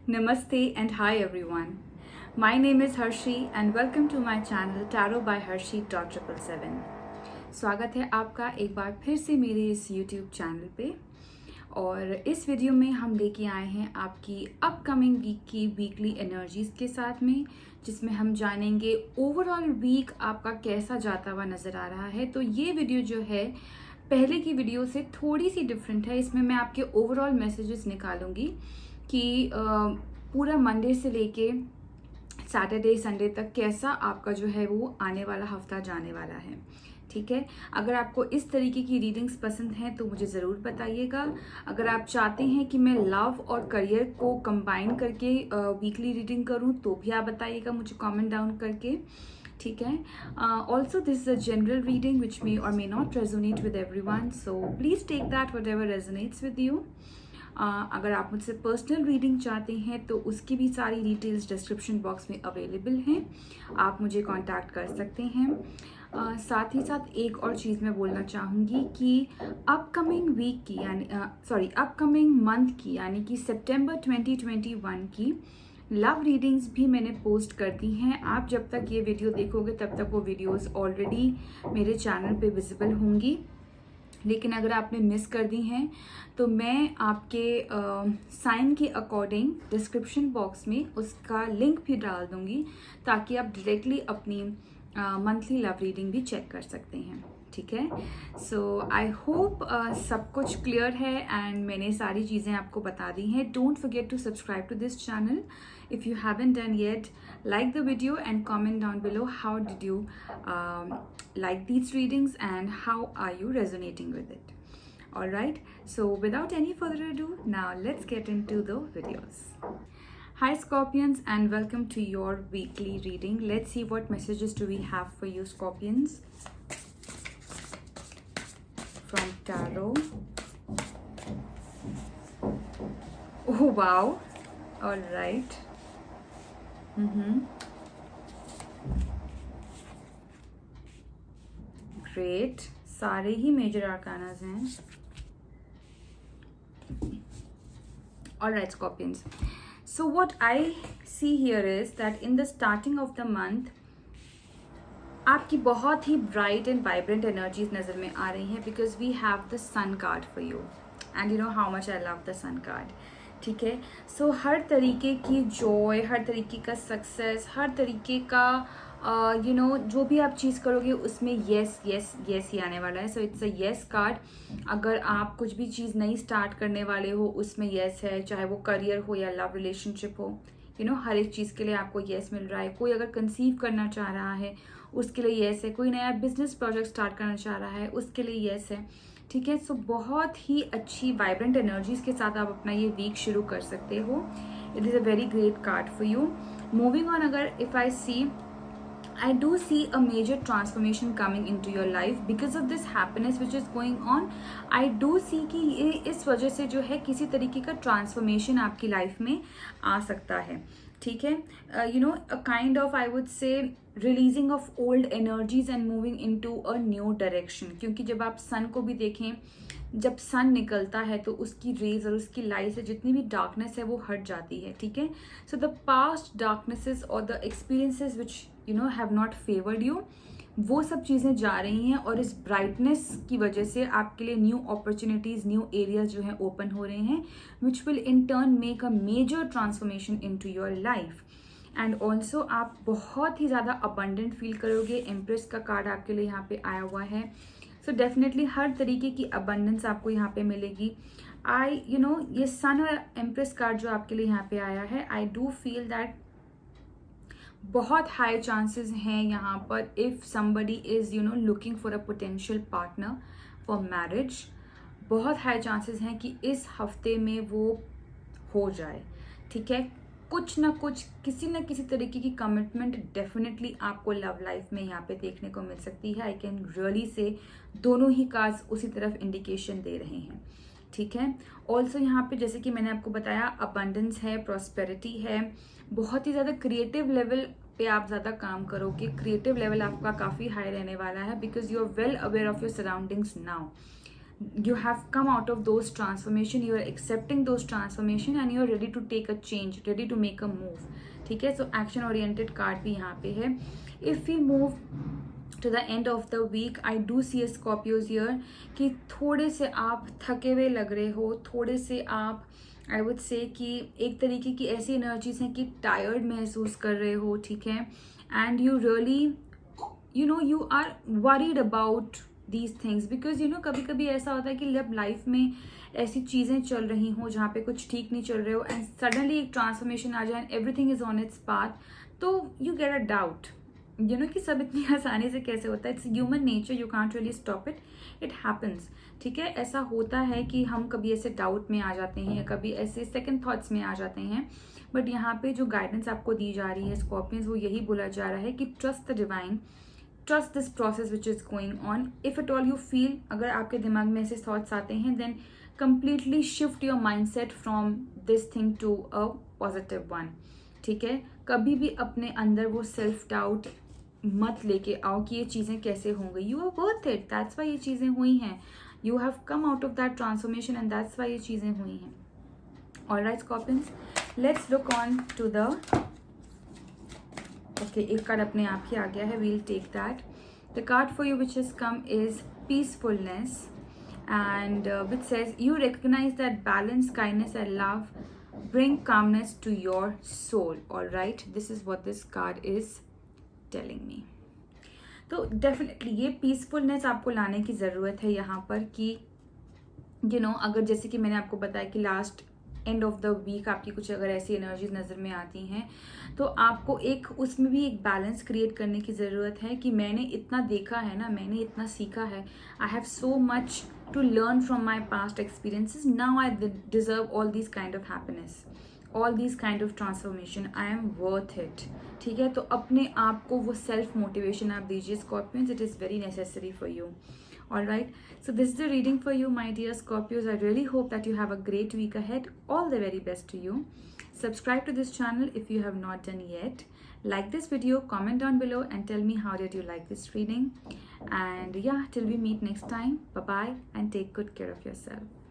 Namaste and hi everyone. My name is Harshi and welcome to my channel Tarot by Harshi 777. स्वागत है आपका एक बार फिर से मेरे इस YouTube चैनल पे। और इस वीडियो में हम लेके आए हैं आपकी अपकमिंग वीक की वीकली एनर्जीज के साथ में, जिसमें हम जानेंगे ओवरऑल वीक आपका कैसा जाता हुआ नज़र आ रहा है। तो ये वीडियो जो है पहले की वीडियो से थोड़ी सी डिफरेंट है। इसमें मैं आपके ओवरऑल मैसेजेस निकालूंगी कि पूरा मंडे से लेके सैटरडे संडे तक कैसा आपका जो है वो आने वाला हफ्ता जाने वाला है। ठीक है, अगर आपको इस तरीके की रीडिंग्स पसंद हैं तो मुझे ज़रूर बताइएगा। अगर आप चाहते हैं कि मैं लव और करियर को कंबाइन करके वीकली रीडिंग करूं तो भी आप बताइएगा मुझे कमेंट डाउन करके। ठीक है, also this is a general reading which may or may not resonate with everyone, so please take that whatever resonates with you. अगर आप मुझसे पर्सनल रीडिंग चाहते हैं तो उसकी भी सारी डिटेल्स डिस्क्रिप्शन बॉक्स में अवेलेबल हैं, आप मुझे कांटेक्ट कर सकते हैं। साथ ही साथ एक और चीज़ मैं बोलना चाहूँगी कि अपकमिंग वीक की अपकमिंग मंथ की यानी कि सितंबर 2021 की लव रीडिंग्स भी मैंने पोस्ट कर दी हैं। आप जब तक ये वीडियो देखोगे तब तक वो वीडियोस ऑलरेडी मेरे चैनल पे विजिबल होंगी, लेकिन अगर आपने मिस कर दी हैं तो मैं आपके साइन के अकॉर्डिंग डिस्क्रिप्शन बॉक्स में उसका लिंक भी डाल दूंगी, ताकि आप डायरेक्टली अपनी मंथली लव रीडिंग भी चेक कर सकते हैं। ठीक है, सो आई होप सब कुछ क्लियर है एंड मैंने सारी चीज़ें आपको बता दी हैं। Don't forget to subscribe to this channel if you haven't done yet. Like the video and comment down below how did you like these readings and how are you resonating with it. Alright, so without any further ado, now let's get into the videos. Hi Scorpions and welcome to your weekly reading. Let's see what messages do we have for you, Scorpions, from Tarot. Oh wow, alright. Great, सारे ही major arcanas हैं। Alright Scorpions, so what I see here is that in the starting of the month आपकी बहुत ही bright and vibrant energies नज़र में आ रही हैं, because we have the sun card for you and you know how much I love the sun card. ठीक है, सो हर तरीके की जॉय, हर तरीके का सक्सेस, हर तरीके का जो भी आप चीज़ करोगे उसमें येस येस येस ही आने वाला है। So it's a yes card. अगर आप कुछ भी चीज़ नई स्टार्ट करने वाले हो उसमें येस है, चाहे वो करियर हो या लव रिलेशनशिप हो, हर एक चीज़ के लिए आपको येस मिल रहा है। कोई अगर कंसीव करना चाह रहा है उसके लिए येस है, कोई नया बिजनेस प्रोजेक्ट स्टार्ट करना चाह रहा है उसके लिए येस है। ठीक है, सो बहुत ही अच्छी वाइब्रेंट एनर्जीज के साथ आप अपना ये वीक शुरू कर सकते हो। It is a very great card for you. Moving on, अगर if I see, I do see a major transformation coming into your life because of this happiness which is going on. I do see कि ये इस वजह से जो है किसी तरीके का ट्रांसफॉर्मेशन आपकी लाइफ में आ सकता है। ठीक है, a kind of I would say releasing of old energies and moving into a new direction। क्योंकि जब आप सन को भी देखें, जब सन निकलता है तो उसकी रेज और उसकी लाइट से जितनी भी डार्कनेस है वो हट जाती है। ठीक है, सो द पास्ट डार्कनेसेस और the experiences which have not favoured you, वो सब चीज़ें जा रही हैं और इस ब्राइटनेस की वजह से आपके लिए न्यू अपॉर्चुनिटीज़, न्यू एरियाज जो हैं ओपन हो रहे हैं, which will in turn make a major transformation into your life. And also आप बहुत ही ज़्यादा अबंडेंट फील करोगे। एम्प्रेस का कार्ड आपके लिए यहाँ पे आया हुआ है, सो डेफिनेटली हर तरीके की अबंडेंस आपको यहाँ पे मिलेगी। ये सन और एम्प्रेस कार्ड जो आपके लिए यहाँ पे आया है, आई डू फील दैट बहुत हाई चांसेस हैं यहाँ पर, if somebody is looking for a potential partner for marriage, बहुत हाई चांसेस हैं कि इस हफ्ते में वो हो जाए। ठीक है, कुछ ना कुछ, किसी न किसी तरीके की कमिटमेंट डेफिनेटली आपको लव लाइफ में यहाँ पे देखने को मिल सकती है। आई कैन रियली से दोनों ही कार्ड्स उसी तरफ इंडिकेशन दे रहे हैं। ठीक है, ऑल्सो यहाँ पे जैसे कि मैंने आपको बताया, अबंडेंस है, प्रॉस्पेरिटी है, बहुत ही ज़्यादा क्रिएटिव लेवल पे आप ज़्यादा काम करोगे। क्रिएटिव लेवल आपका काफ़ी हाई रहने वाला है, because you are well aware of your surroundings now. you have come out of those transformation, you are accepting those transformation and you are ready to take a change, ready to make a move. ठीक है, so action oriented card भी यहाँ पे है. If we move to the end of the week, I do see a Scorpios here कि थोड़े से आप थके हुए लग रहे हो, थोड़े से आप आई वुड से कि एक तरीके की ऐसी एनर्जीज हैं कि टायर्ड महसूस कर रहे हो. ठीक है, and you really you are worried about these things because कभी कभी ऐसा होता है कि जब लाइफ में ऐसी चीज़ें चल रही हों जहाँ पे कुछ ठीक नहीं चल रहे हो एंड सडनली एक ट्रांसफॉर्मेशन आ जाए and everything is on its path, तो यू गेट अ डाउट कि सब इतनी आसानी से कैसे होता है. It's human nature, you can't really stop it, it happens. ठीक है, ऐसा होता है कि हम कभी ऐसे डाउट में आ जाते हैं या कभी ऐसे सेकंड थॉट्स में आ जाते हैं. बट यहाँ पे जो गाइडेंस आपको दी जा रही है स्कॉर्पियंस, वो यही बोला जा रहा है कि trust the divine, trust this process which is going on. If at all you feel, अगर आपके दिमाग में ऐसे थॉट्स आते हैं, then completely shift your mind set from this thing to a positive one. ठीक है, कभी भी अपने अंदर वो सेल्फ डाउट मत लेके आओ कि ये चीज़ें कैसे होंगी. You are worth it, that's why ये चीज़ें हुई हैं. You have come out of that transformation and that's why ये चीज़ें हुई हैं. Alright Scorpions, let's look on to the okay, एक कार्ड अपने आप ही आ गया है, we'll take that. The card for you which is come is peacefulness and which says you recognize that balance, kindness and love bring calmness to your soul. All right, this is what this card is telling me. तो definitely ये peacefulness आपको लाने की ज़रूरत है यहाँ पर कि अगर जैसे कि मैंने आपको बताया कि last end of the week आपकी कुछ अगर ऐसी एनर्जीज नज़र में आती हैं तो आपको एक उसमें भी एक बैलेंस क्रिएट करने की ज़रूरत है कि मैंने इतना देखा है ना, मैंने इतना सीखा है, I have so much to learn from my past experiences, now I deserve all this kind of happiness, all this kind of transformation, I am worth it. ठीक है, तो अपने आप को वो सेल्फ मोटिवेशन आप दीजिए Scorpions, it is very necessary for you. All right, so this is the reading for you, my dear Scorpios. I really hope that you have a great week ahead. All the very best to you. Subscribe to this channel if you have not done yet. Like this video, comment down below and tell me how did you like this reading. And yeah, till we meet next time, bye bye and take good care of yourself.